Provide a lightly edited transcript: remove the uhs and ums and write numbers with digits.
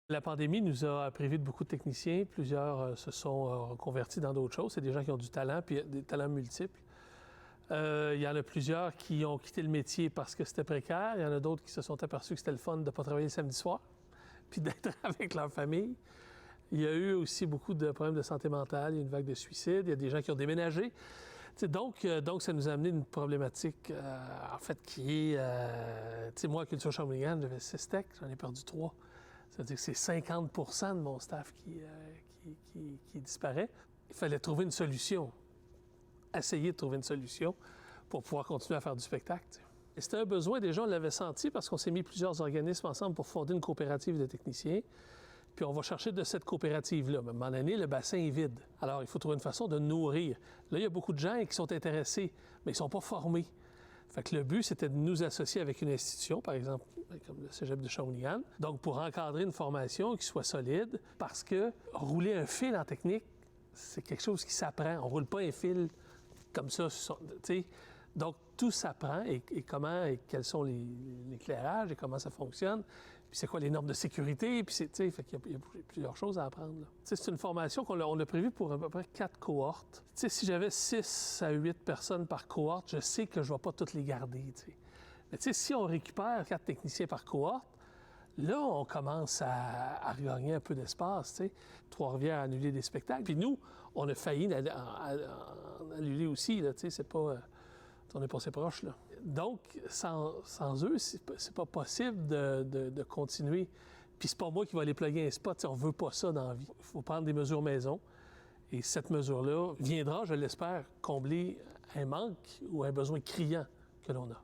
La pandémie nous a privé de beaucoup de techniciens. Plusieurs se sont reconvertis dans d'autres choses. C'est des gens qui ont du talent, puis des talents multiples. Il y en a plusieurs qui ont quitté le métier parce que c'était précaire. Il y en a d'autres qui se sont aperçus que c'était le fun de ne pas travailler le samedi soir, puis d'être avec leur famille. Il y a eu aussi beaucoup de problèmes de santé mentale. Il y a une vague de suicides. Il y a des gens qui ont déménagé. Donc, ça nous a amené une problématique, en fait, qui est... moi, à Culture Shawinigan, j'avais 6 techs, j'en ai perdu 3. Ça veut dire que c'est 50 % de mon staff qui disparaît. Il fallait trouver une solution, essayer de trouver une solution pour pouvoir continuer à faire du spectacle. Et c'était un besoin, déjà, on l'avait senti parce qu'on s'est mis plusieurs organismes ensemble pour fonder une coopérative de techniciens. Puis on va chercher de cette coopérative-là. Mais à un moment donné, le bassin est vide. Alors, il faut trouver une façon de nourrir. Là, il y a beaucoup de gens qui sont intéressés, mais ils ne sont pas formés. Fait que le but, c'était de nous associer avec une institution, par exemple, comme le Cégep de Shawinigan, donc pour encadrer une formation qui soit solide, parce que rouler un fil en technique, c'est quelque chose qui s'apprend. On ne roule pas un fil comme ça, tu sais. Donc, tout s'apprend et comment et quels sont l'éclairage et comment ça fonctionne. Puis c'est quoi les normes de sécurité. Puis fait qu'il y a plusieurs choses à apprendre. C'est une formation qu'on a prévue pour à peu près 4 cohortes. T'sais, si j'avais 6 à 8 personnes par cohorte, je sais que je ne vais pas toutes les garder. T'sais. Mais si on récupère 4 techniciens par cohorte, là, on commence à regagner un peu d'espace. Trois-Rivières a annulé des spectacles. Puis nous, on a failli en annuler aussi. C'est pas... on est passé proche, là. Donc, sans eux, c'est pas possible de continuer. Puis c'est pas moi qui vais aller plugger un spot. On veut pas ça dans la vie. Il faut prendre des mesures maison. Et cette mesure-là viendra, je l'espère, combler un manque ou un besoin criant que l'on a.